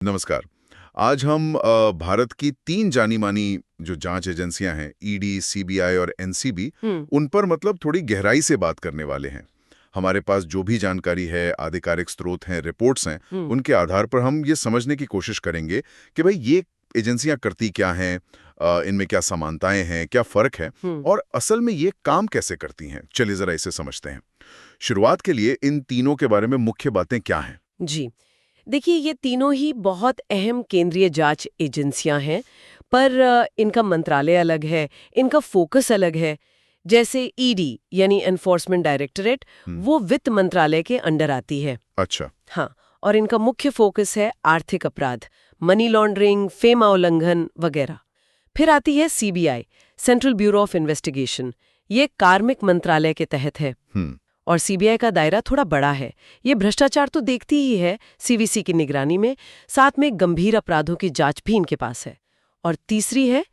नमस्कार। आज हम भारत की 3 जानी-मानी जो जांच एजेंसियां हैं, ईडी, सीबीआई और एनसीबी, हम्म। उन पर मतलब थोड़ी गहराई से बात करने वाले हैं। हमारे पास जो भी जानकारी है, आधिकारिक स्रोत हैं, रिपोर्ट्स हैं, हम्म। उनके आधार पर हम ये समझने की कोशिश करेंगे कि भाई ये एजेंसियां करती क्या हैं, इनमें क्या समानताएं हैं, क्या फ़र्क है हम्म। और असल में ये काम कैसे करती हैं। चलिए ज़रा इसे समझते हैं। शुरुआत के लिए इन तीनों के बारे में मुख्य बातें क्या हैं? जी, देखिए ये तीनों ही बहुत अहम केंद्रीय जांच एजेंसियां हैं, पर इनका मंत्रालय अलग है, इनका फोकस अलग है। जैसे ईडी यानी एनफोर्समेंट डायरेक्टरेट, हुँ, वो वित्त मंत्रालय के अंडर आती है। अच्छा, हाँ, और इनका मुख्य फोकस है आर्थिक अपराध, मनी लॉन्ड्रिंग, फेमा उल्लंघन वगैरह। फिर आती है CBI, central bureau of investigation. ये कार्मिक मंत्रालय के तहत है। हुँ, और सीबीआई का दायरा थोड़ा बड़ा है। ये भ्रष्टाचार तो देखती ही है सीवीसी की निगरानी में, साथ में गंभीर अपराधों की जांच भी इनके पास है। और तीसरी है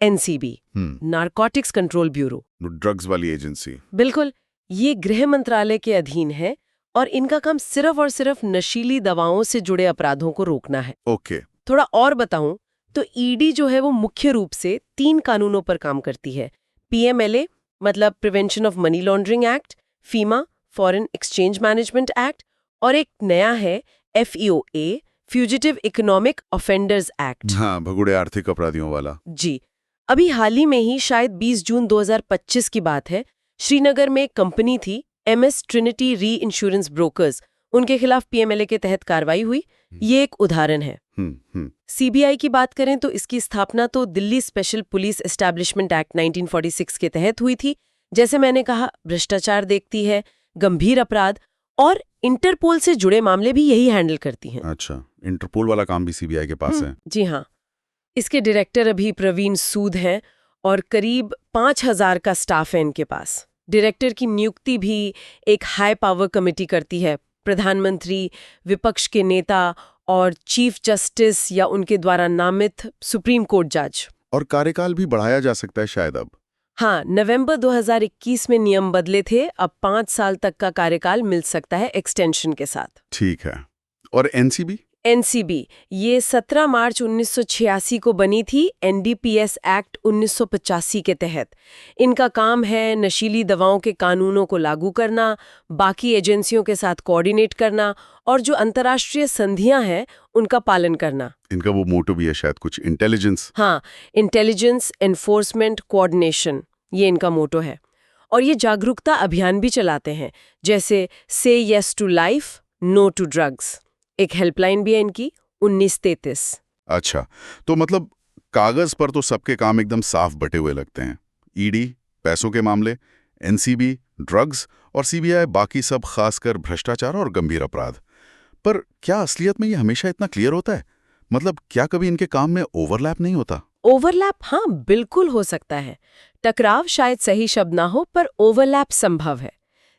एनसीबी, हुँ। Narcotics control bureau. ड्रग्स वाली एजेंसी। बिल्कुल, ये गृह मंत्रालय के अधीन है और इनका काम सिर्फ और सिर्फ नशीली दवाओं से जुड़े अपराधों को रोकना है। ओके। थोड़ा और बताऊं तो ईडी जो है वो मुख्य रूप से 3 कानूनों पर काम करती है। पीएमएलए मतलब prevention of money laundering act, FEMA foreign exchange management act, और एक नया है FEOA, fugitive economic offenders act. हाँ, भगोड़े आर्थिक अपराधियों वाला। जी, अभी हाल ही में ही शायद 20 जून 2025 की बात है, श्रीनगर में एक कंपनी थी एमएस ट्रिनिटी री इंश्योरेंस ब्रोकर्स, उनके खिलाफ पीएमएलए के तहत कार्रवाई हुई। ये एक उदाहरण है। सीबीआई की बात करें तो इसकी स्थापना तो Delhi special police establishment act 1946 के तहत हुई थी। जैसे मैंने कहा, भ्रष्टाचार देखती है, गंभीर अपराध और इंटरपोल से जुड़े मामले भी यही हैंडल करती हैं। अच्छा, इंटरपोल वाला काम भी सीबीआई के पास है। जी हाँ, इसके डायरेक्टर अभी प्रवीण सूद हैं और करीब 5,000 का स्टाफ है इनके पास। डायरेक्टर की नियुक्ति भी एक हाई पावर कमेटी करती है, प्रधानमंत्री, विपक्ष के नेता और चीफ जस्टिस या उनके द्वारा नामित सुप्रीम कोर्ट जज। और कार्यकाल भी बढ़ाया जा सकता है शायद अब। हाँ, नवंबर 2021 में नियम बदले थे, अब 5 साल तक का कार्यकाल मिल सकता है एक्सटेंशन के साथ। ठीक है। और एनसीबी? एनसीबी ये 17 मार्च 1986 को बनी थी एनडीपीएस एक्ट 1985 के तहत। इनका काम है नशीली दवाओं के कानूनों को लागू करना, बाकी एजेंसियों के साथ कोऑर्डिनेट करना और जो अंतर्राष्ट्रीय संधियां हैं उनका पालन करना। इनका वो मोटो भी है शायद कुछ, इंटेलिजेंस। हाँ, इंटेलिजेंस एनफोर्समेंट कोऑर्डिनेशन, ये इनका मोटो है। और ये जागरूकता अभियान भी चलाते हैं, जैसे से yes to life, no to drugs. एक हेल्पलाइन भी है इनकी, 1933। अच्छा, तो मतलब कागज पर तो सबके काम एकदम साफ बटे हुए लगते हैं। ईडी पैसों के मामले, एनसीबी ड्रग्स और सीबीआई बाकी सब, खासकर भ्रष्टाचार और गंभीर अपराध। पर क्या असलियत में ये हमेशा इतना क्लियर होता है? मतलब क्या कभी इनके काम में ओवरलैप नहीं होता? ओवरलैप हाँ बिल्कुल हो सकता है। टकराव शायद सही शब्द ना हो, पर ओवरलैप संभव है।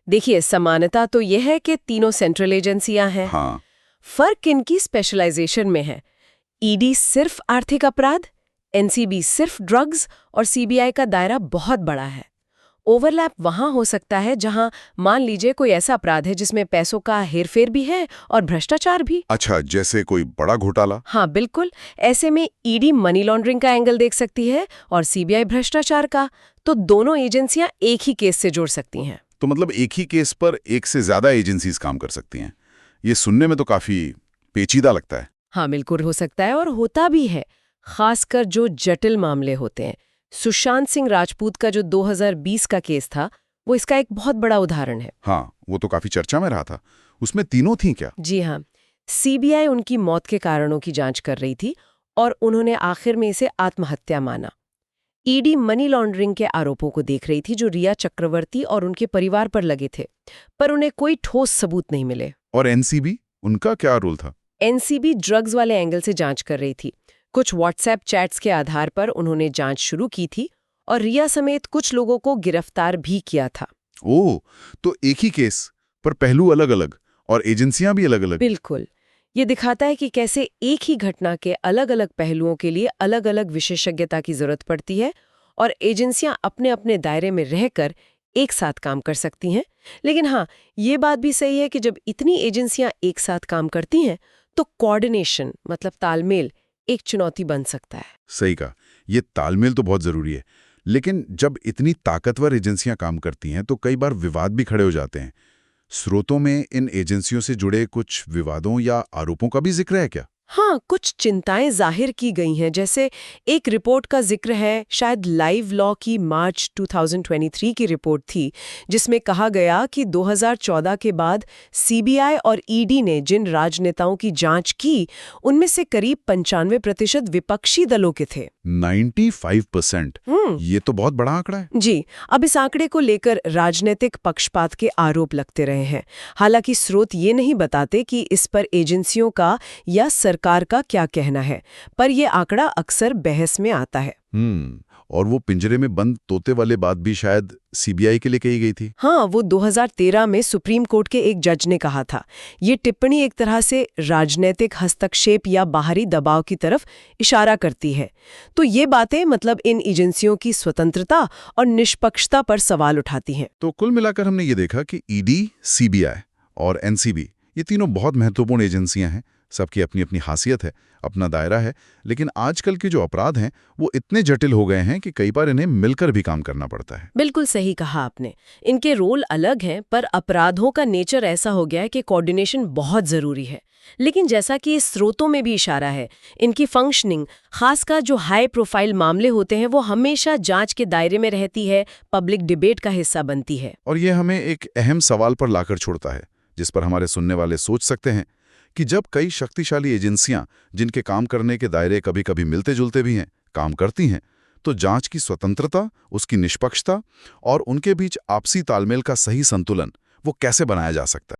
देखिए, समानता तो यह है कि तीनों सेंट्रल एजेंसियां हैं। हाँ। फर्क इनकी स्पेशलाइजेशन में है। ईडी सिर्फ आर्थिक अपराध, एनसीबी सिर्फ ड्रग्स और सीबीआई का दायरा बहुत बड़ा है। ओवरलैप वहां हो सकता है जहां मान लीजिए कोई ऐसा अपराध है जिसमें पैसों का हेरफेर भी है और भ्रष्टाचार भी। अच्छा, जैसे कोई बड़ा घोटाला। हाँ बिल्कुल, ऐसे में ईडी मनी लॉन्ड्रिंग का एंगल देख सकती है और सीबीआई भ्रष्टाचार का, तो दोनों एजेंसियां एक ही केस से जुड़ सकती हैं। तो मतलब एक ही केस पर एक से ज्यादा एजेंसीज काम कर सकती हैं। ये सुनने में तो काफी पेचीदा लगता है। हाँ बिल्कुल हो सकता है और होता भी है, खासकर जो जटिल मामले होते हैं। सुशांत सिंह राजपूत का जो 2020 का केस था, वो इसका एक बहुत बड़ा उदाहरण है। हाँ, वो तो काफी चर्चा में रहा था। उसमें तीनों थीं क्या? जी हाँ, सीबीआई उनकी मौत के कारणों की जांच कर रही थी और उन्होंने आखिर में इसे आत्महत्या माना। ईडी मनी लॉन्ड्रिंग के आरोपों को देख रही थी जो रिया चक्रवर्ती और उनके परिवार पर लगे थे, पर उन्हें कोई ठोस सबूत नहीं मिले। और एनसीबी, उनका क्या रोल था? एनसीबी ड्रग्स वाले एंगल से जांच कर रही थी। कुछ व्हाट्सएप चैट्स के आधार पर उन्होंने जांच शुरू की थी और रिया समेत कुछ लोगों को गिरफ्तार भी किया था। ओह, तो एक ही केस पर पहलू अलग-अलग और एजेंसियां भी अलग-अलग। बिल्कुल, ये दिखाता है कि कैसे एक ही घटना के अलग-अलग पहलुओं के लिए अलग-अलग विशेषज्ञता की जरूरत पड़ती है और एजेंसियां अपने अपने दायरे में रहकर एक साथ काम कर सकती हैं। लेकिन हाँ, ये बात भी सही है कि जब इतनी एजेंसियां एक साथ काम करती हैं तो कोऑर्डिनेशन मतलब तालमेल एक चुनौती बन सकता है। सही कहा, ये तालमेल तो बहुत जरूरी है। लेकिन जब इतनी ताकतवर एजेंसियां काम करती हैं तो कई बार विवाद भी खड़े हो जाते हैं। स्रोतों में इन एजेंसियों से जुड़े कुछ विवादों या आरोपों का भी जिक्र है क्या? हाँ, कुछ चिंताएं जाहिर की गई हैं। जैसे एक रिपोर्ट का जिक्र है, शायद लाइव लॉ की मार्च 2023 की रिपोर्ट थी, जिसमें कहा गया कि 2014 के बाद सीबीआई और ईडी ने जिन राजनेताओं की जांच की, उनमें से करीब 95% विपक्षी दलों के थे। 95%? ये तो बहुत बड़ा आंकड़ा है। जी, अब इस आंकड़े को लेकर राजनीतिक पक्षपात के आरोप लगते रहे हैं। हालांकि स्रोत ये नहीं बताते कि इस पर एजेंसियों का या सरकार का क्या कहना है, पर यह आंकड़ा अक्सर बहस में आता है। और वो पिंजरे में बंद तोते वाले बात भी शायद सीबीआई के लिए कही गई थी। हाँ, वो 2013 में सुप्रीम कोर्ट के एक जज ने कहा था। ये टिप्पणी एक तरह से राजनीतिक हस्तक्षेप या बाहरी दबाव की तरफ इशारा करती है। तो ये बातें मतलब इन एजेंसियों की स्वतंत्रता और निष्पक्षता पर सवाल उठाती हैं। तो कुल मिलाकर हमने ये देखा कि ईडी, सीबीआई और एनसीबी ये तीनों बहुत महत्वपूर्ण एजेंसियां हैं। सबकी अपनी अपनी खासियत है, अपना दायरा है। लेकिन आजकल के जो अपराध हैं वो इतने जटिल हो गए हैं कि कई बार इन्हें मिलकर भी काम करना पड़ता है। बिल्कुल सही कहा आपने। इनके रोल अलग हैं, पर अपराधों का नेचर ऐसा हो गया है कि कोऑर्डिनेशन बहुत जरूरी है। लेकिन जैसा कि इस स्रोतों में भी इशारा है, इनकी फंक्शनिंग, खासकर जो हाई प्रोफाइल मामले होते हैं, वो हमेशा जांच के दायरे में रहती है, पब्लिक डिबेट का हिस्सा बनती है। और ये हमें एक अहम सवाल पर लाकर छोड़ता है, जिस पर हमारे सुनने वाले सोच सकते हैं कि जब कई शक्तिशाली एजेंसियां, जिनके काम करने के दायरे कभी कभी मिलते जुलते भी हैं, काम करती हैं, तो जांच की स्वतंत्रता, उसकी निष्पक्षता और उनके बीच आपसी तालमेल का सही संतुलन वो कैसे बनाया जा सकता है?